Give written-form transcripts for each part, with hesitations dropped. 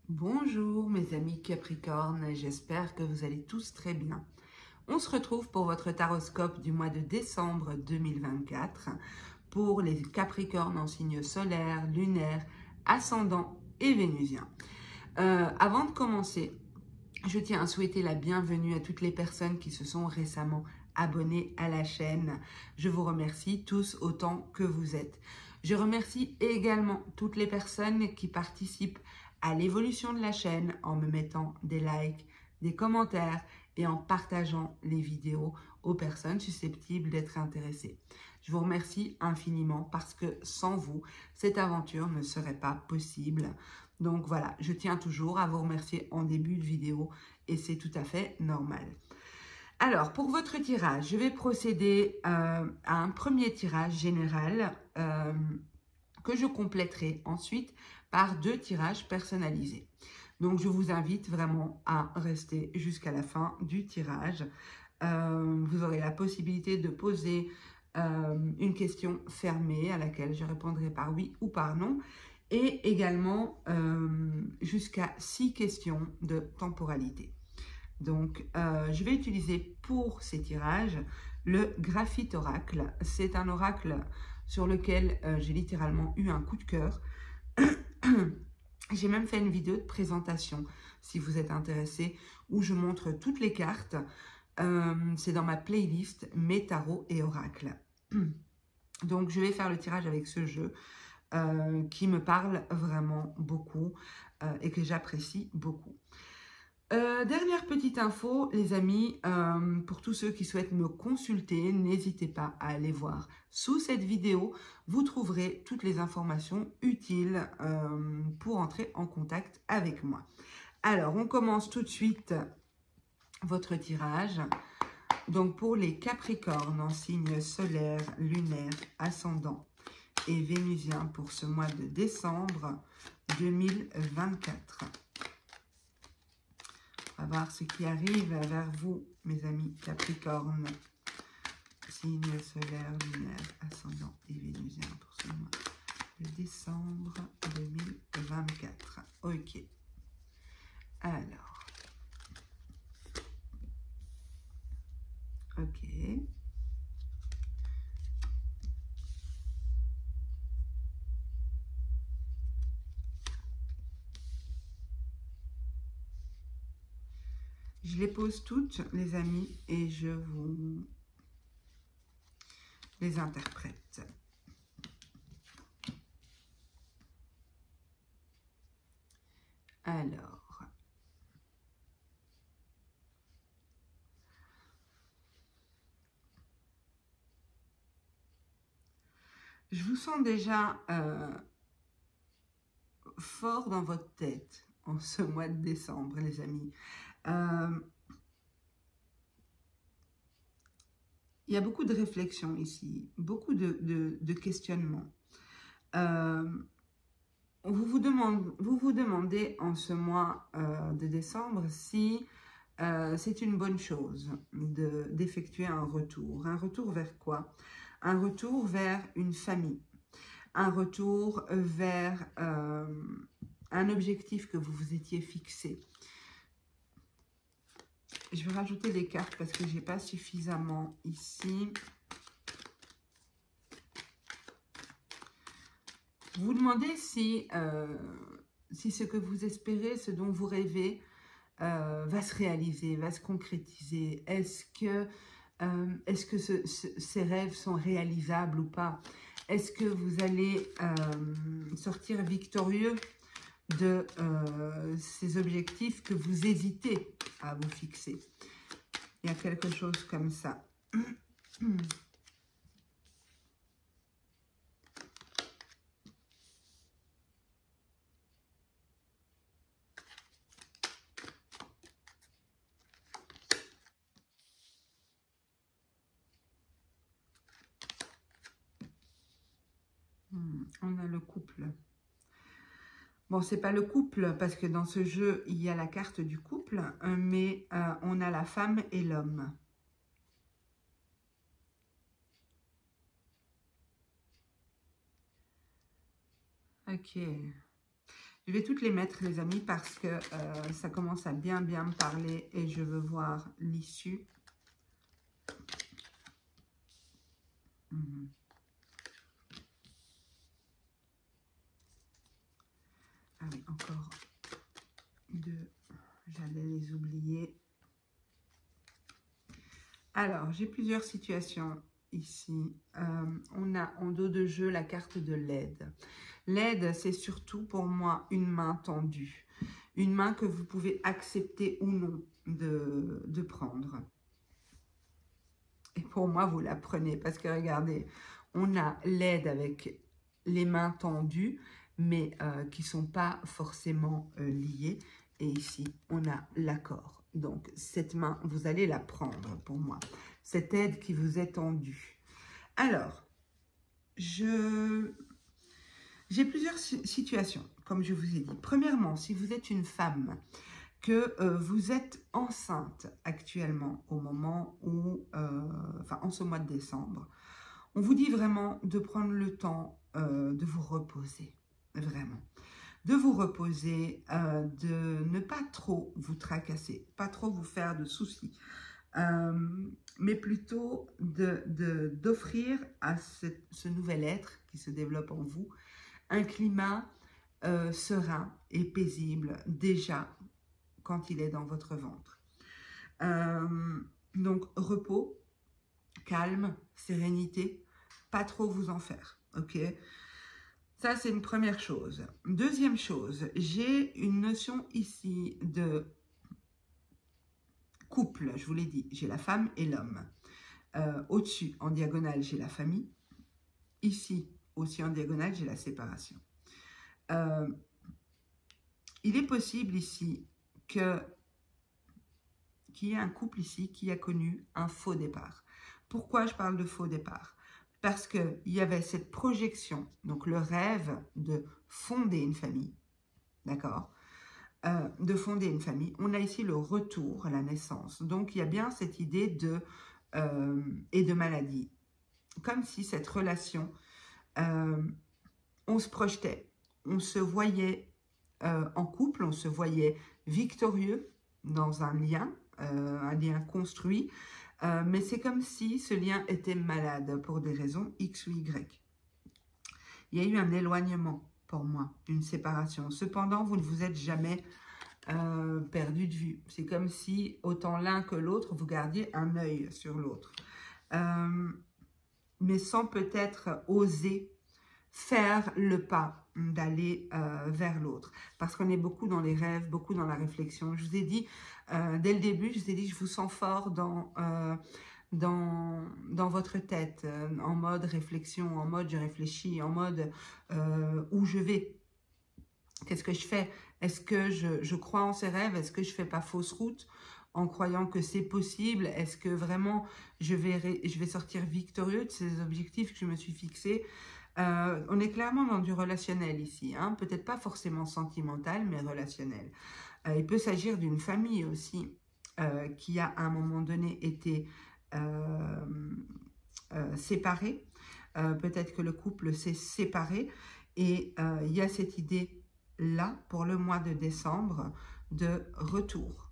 Bonjour mes amis Capricorne, j'espère que vous allez tous très bien. On se retrouve pour votre taroscope du mois de décembre 2024 pour les Capricornes en signe solaire, lunaire, ascendant et vénusien. Avant de commencer, je tiens à souhaiter la bienvenue à toutes les personnes qui se sont récemment abonnées à la chaîne. Je vous remercie tous autant que vous êtes. Je remercie également toutes les personnes qui participent à l'évolution de la chaîne en me mettant des likes, des commentaires et en partageant les vidéos aux personnes susceptibles d'être intéressées. Je vous remercie infiniment parce que sans vous, cette aventure ne serait pas possible. Donc voilà, je tiens toujours à vous remercier en début de vidéo et c'est tout à fait normal. Alors, pour votre tirage, je vais procéder à un premier tirage général que je compléterai ensuite par 2 tirages personnalisés. Donc, je vous invite vraiment à rester jusqu'à la fin du tirage. Vous aurez la possibilité de poser une question fermée à laquelle je répondrai par oui ou par non. Et également jusqu'à 6 questions de temporalité. Donc, je vais utiliser pour ces tirages le Graphite Oracle. C'est un oracle sur lequel j'ai littéralement eu un coup de cœur. J'ai même fait une vidéo de présentation, si vous êtes intéressé, où je montre toutes les cartes. C'est dans ma playlist Mes tarots et oracles. Donc, je vais faire le tirage avec ce jeu qui me parle vraiment beaucoup et que j'apprécie beaucoup. Dernière petite info, les amis, pour tous ceux qui souhaitent me consulter, n'hésitez pas à aller voir sous cette vidéo. Vous trouverez toutes les informations utiles pour entrer en contact avec moi. Alors, on commence tout de suite votre tirage. Donc, pour les Capricornes en signe solaire, lunaire, ascendant et vénusien pour ce mois de décembre 2024. On va voir ce qui arrive vers vous, mes amis Capricorne. Signe solaire, lunaire, ascendant et vénusien pour ce mois de décembre 2024. Ok. Alors. Ok. Je les pose toutes, les amis, et je vous les interprète. Alors, je vous sens déjà fort dans votre tête en ce mois de décembre, les amis. Il y a beaucoup de réflexions ici, beaucoup de questionnements. Vous vous demandez en ce mois de décembre si c'est une bonne chose d'effectuer un retour. Un retour vers quoi? Un retour vers une famille. Un retour vers un objectif que vous vous étiez fixé. Je vais rajouter des cartes parce que je n'ai pas suffisamment ici. Vous vous demandez si ce que vous espérez, ce dont vous rêvez, va se réaliser, va se concrétiser. Est-ce que ces rêves sont réalisables ou pas? Est-ce que vous allez sortir victorieux de ces objectifs que vous hésitez à vous fixer? Il y a quelque chose comme ça. On a le couple. Bon, c'est pas le couple, parce que dans ce jeu, il y a la carte du couple, mais on a la femme et l'homme. Ok. Je vais toutes les mettre, les amis, parce que ça commence à bien me parler et je veux voir l'issue. Ah oui, encore deux. J'allais les oublier. Alors, j'ai plusieurs situations ici. On a en dos de jeu la carte de l'aide. L'aide, c'est surtout pour moi une main tendue. Une main que vous pouvez accepter ou non de prendre. Et pour moi, vous la prenez parce que regardez, on a l'aide avec les mains tendues, mais qui ne sont pas forcément liées. Et ici, on a l'accord. Donc, cette main, vous allez la prendre pour moi. Cette aide qui vous est tendue. Alors, j'ai plusieurs situations, comme je vous ai dit. Premièrement, si vous êtes une femme, que vous êtes enceinte actuellement au moment où, enfin en ce mois de décembre, on vous dit vraiment de prendre le temps de vous reposer, vraiment. De vous reposer, de ne pas trop vous tracasser, pas trop vous faire de soucis, mais plutôt d'offrir à ce nouvel être qui se développe en vous un climat serein et paisible déjà quand il est dans votre ventre. Donc, repos, calme, sérénité, pas trop vous en faire, ok? Ça, c'est une première chose. Deuxième chose, j'ai une notion ici de couple, je vous l'ai dit, j'ai la femme et l'homme. Au-dessus, en diagonale, j'ai la famille. Ici, aussi en diagonale, j'ai la séparation. Il est possible ici qu'il y ait un couple ici qui a connu un faux départ. Pourquoi je parle de faux départ? Parce qu'il y avait cette projection, donc le rêve de fonder une famille, d'accord? De fonder une famille. On a ici le retour à la naissance. Donc, il y a bien cette idée et de maladie. Comme si cette relation, on se projetait, on se voyait en couple, on se voyait victorieux dans un lien construit, mais c'est comme si ce lien était malade pour des raisons X ou Y. Il y a eu un éloignement pour moi, une séparation. Cependant, vous ne vous êtes jamais perdu de vue. C'est comme si, autant l'un que l'autre, vous gardiez un œil sur l'autre. Mais sans peut-être oser faire le pas d'aller vers l'autre. Parce qu'on est beaucoup dans les rêves, beaucoup dans la réflexion. Je vous ai dit, dès le début, je vous ai dit, je vous sens fort dans votre tête, en mode réflexion, en mode je réfléchis, en mode où je vais. Qu'est-ce que je fais? Est-ce que je crois en ces rêves? Est-ce que je ne fais pas fausse route en croyant que c'est possible? Est-ce que vraiment je vais sortir victorieux de ces objectifs que je me suis fixés? On est clairement dans du relationnel ici, hein? Peut-être pas forcément sentimental, mais relationnel. Il peut s'agir d'une famille aussi qui a à un moment donné été séparée. Peut-être que le couple s'est séparé et il y a cette idée-là pour le mois de décembre de retour.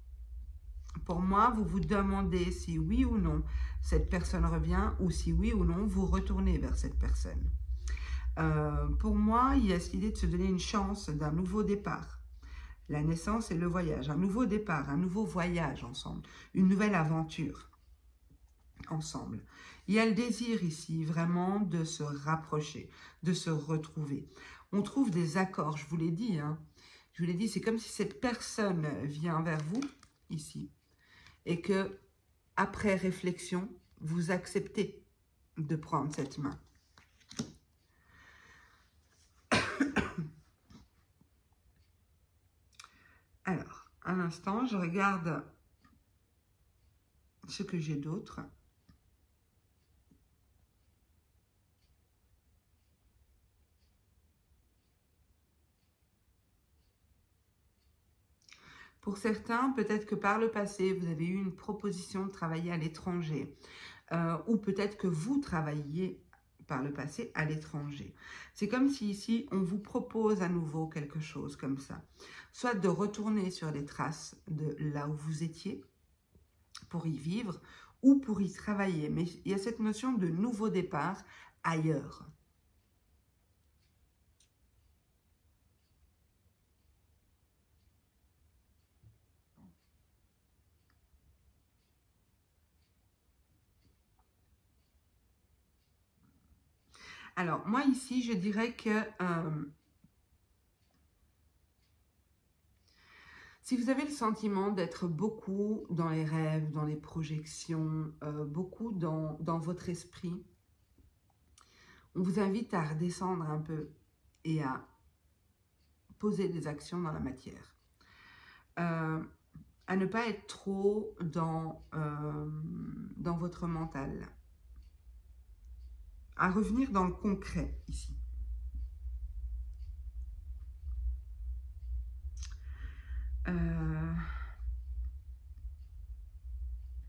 Pour moi, vous vous demandez si oui ou non cette personne revient ou si oui ou non vous retournez vers cette personne. Pour moi, il y a cette idée de se donner une chance d'un nouveau départ. La naissance et le voyage, un nouveau départ, un nouveau voyage ensemble, une nouvelle aventure ensemble. Il y a le désir ici vraiment de se rapprocher, de se retrouver. On trouve des accords, je vous l'ai dit, hein. Je vous l'ai dit, c'est comme si cette personne vient vers vous, ici, et que, après réflexion, vous acceptez de prendre cette main. Alors, un instant, je regarde ce que j'ai d'autre. Pour certains, peut-être que par le passé, vous avez eu une proposition de travailler à l'étranger. Ou peut-être que vous travailliez par le passé à l'étranger. C'est comme si ici, on vous propose à nouveau quelque chose comme ça. Soit de retourner sur les traces de là où vous étiez pour y vivre ou pour y travailler. Mais il y a cette notion de nouveau départ ailleurs. Alors, moi ici, je dirais que si vous avez le sentiment d'être beaucoup dans les rêves, dans les projections, beaucoup dans votre esprit, on vous invite à redescendre un peu et à poser des actions dans la matière. À ne pas être trop dans votre mental. À revenir dans le concret ici.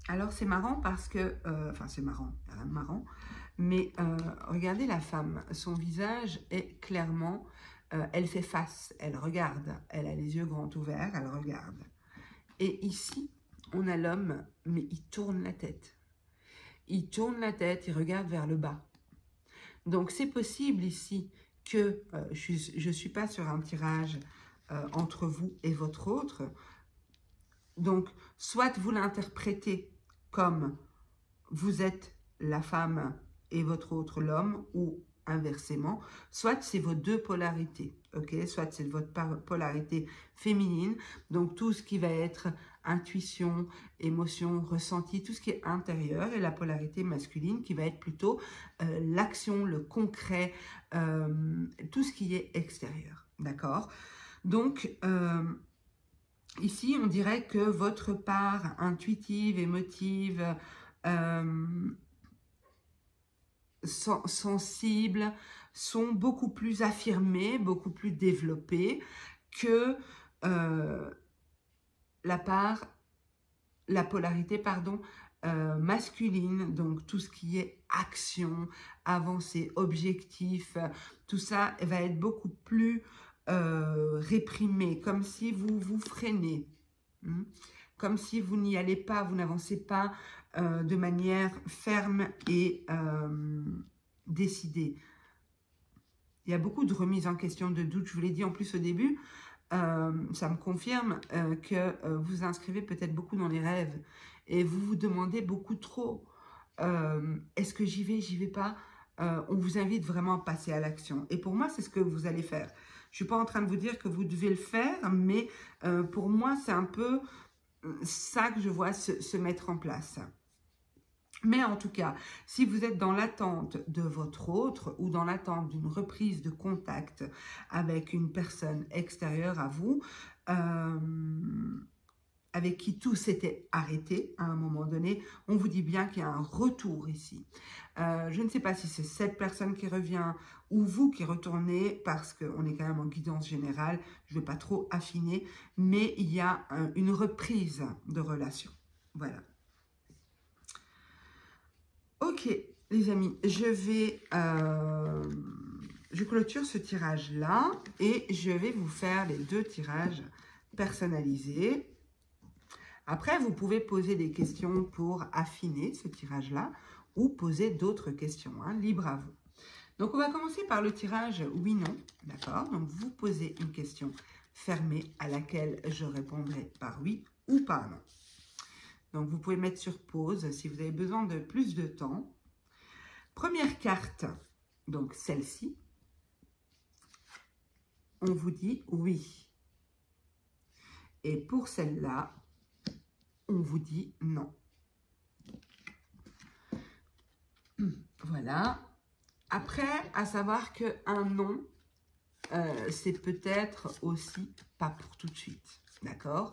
Alors c'est marrant parce que, enfin c'est marrant, mais regardez la femme, son visage est clairement, elle fait face, elle regarde, elle a les yeux grands ouverts, elle regarde. Et ici, on a l'homme, mais il tourne la tête. Il tourne la tête, il regarde vers le bas. Donc c'est possible ici que je ne suis pas sur un tirage entre vous et votre autre. Donc soit vous l'interprétez comme vous êtes la femme et votre autre l'homme, ou inversement, soit c'est vos deux polarités, ok? Soit c'est votre polarité féminine, donc tout ce qui va être intuition, émotion, ressenti, tout ce qui est intérieur, et la polarité masculine qui va être plutôt l'action, le concret, tout ce qui est extérieur, d'accord? Donc, ici, on dirait que votre part intuitive, émotive, sensibles sont beaucoup plus affirmées, beaucoup plus développées que la polarité masculine, donc tout ce qui est action, avancée, objectif, tout ça va être beaucoup plus réprimé, comme si vous vous freinez, comme si vous n'y allez pas, vous n'avancez pas de manière ferme et décidée. Il y a beaucoup de remises en question, de doutes. Je vous l'ai dit en plus au début, ça me confirme que vous inscrivez peut-être beaucoup dans les rêves et vous vous demandez beaucoup trop, est-ce que j'y vais pas? On vous invite vraiment à passer à l'action. Et pour moi, c'est ce que vous allez faire. Je ne suis pas en train de vous dire que vous devez le faire, mais pour moi, c'est un peu ça que je vois se mettre en place. Mais en tout cas, si vous êtes dans l'attente de votre autre ou dans l'attente d'une reprise de contact avec une personne extérieure à vous, avec qui tout s'était arrêté à un moment donné, on vous dit bien qu'il y a un retour ici. Je ne sais pas si c'est cette personne qui revient ou vous qui retournez, parce qu'on est quand même en guidance générale, je ne vais pas trop affiner, mais il y a une reprise de relation. Voilà. Ok, les amis, je clôture ce tirage-là et je vais vous faire les deux tirages personnalisés. Après, vous pouvez poser des questions pour affiner ce tirage-là ou poser d'autres questions, hein, libre à vous. Donc, on va commencer par le tirage oui-non, d'accord? Donc, vous posez une question fermée à laquelle je répondrai par oui ou par non. Donc, vous pouvez mettre sur pause si vous avez besoin de plus de temps. Première carte, donc celle-ci, on vous dit oui. Et pour celle-là, on vous dit non. Voilà. Après, à savoir qu'un non, c'est peut-être aussi pas pour tout de suite. D'accord?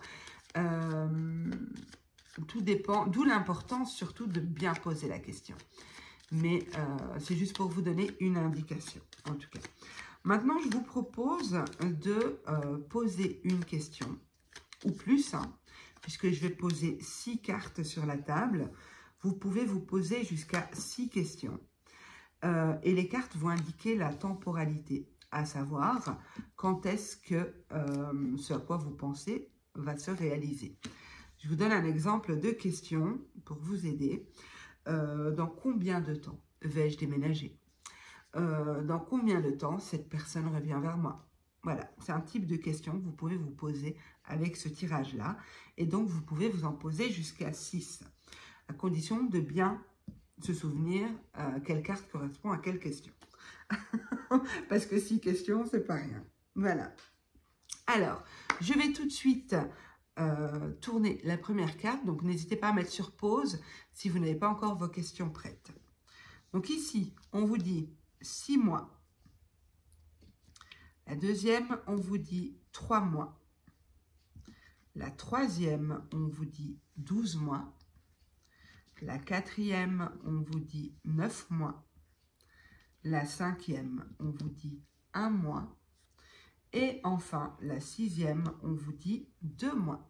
Tout dépend, d'où l'importance surtout de bien poser la question. Mais c'est juste pour vous donner une indication, en tout cas. Maintenant, je vous propose de poser une question, ou plus, hein, puisque je vais poser 6 cartes sur la table. Vous pouvez vous poser jusqu'à 6 questions. et les cartes vont indiquer la temporalité, à savoir quand est-ce que ce à quoi vous pensez va se réaliser. Je vous donne un exemple de question pour vous aider. Dans combien de temps vais-je déménager? Dans combien de temps cette personne revient vers moi? Voilà, c'est un type de question que vous pouvez vous poser avec ce tirage-là. Et donc, vous pouvez vous en poser jusqu'à 6, à condition de bien se souvenir quelle carte correspond à quelle question. Parce que 6 questions, c'est pas rien. Voilà. Alors, je vais tout de suite tourner la première carte. Donc, n'hésitez pas à mettre sur pause si vous n'avez pas encore vos questions prêtes. Donc ici, on vous dit 6 mois. La deuxième, on vous dit 3 mois. La troisième, on vous dit 12 mois. La quatrième, on vous dit 9 mois. La cinquième, on vous dit 1 mois. Et enfin, la sixième, on vous dit 2 mois.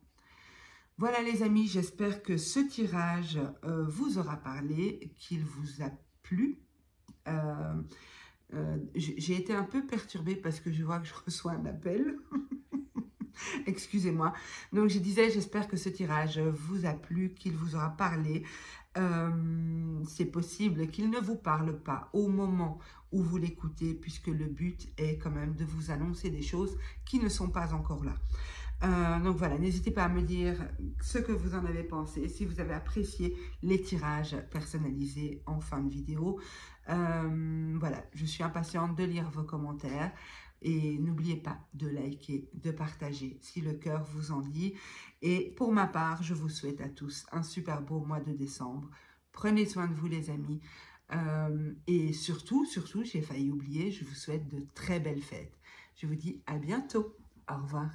Voilà les amis, j'espère que ce tirage vous aura parlé, qu'il vous a plu. J'ai été un peu perturbée parce que je vois que je reçois un appel. Excusez-moi. Donc, je disais, j'espère que ce tirage vous a plu, qu'il vous aura parlé. C'est possible qu'il ne vous parle pas au moment où vous l'écoutez, puisque le but est quand même de vous annoncer des choses qui ne sont pas encore là. Donc voilà, n'hésitez pas à me dire ce que vous en avez pensé, si vous avez apprécié les tirages personnalisés en fin de vidéo. Voilà, je suis impatiente de lire vos commentaires et n'oubliez pas de liker, de partager si le cœur vous en dit. Et pour ma part, je vous souhaite à tous un super beau mois de décembre. Prenez soin de vous les amis. Et surtout, j'ai failli oublier, je vous souhaite de très belles fêtes. Je vous dis à bientôt. Au revoir.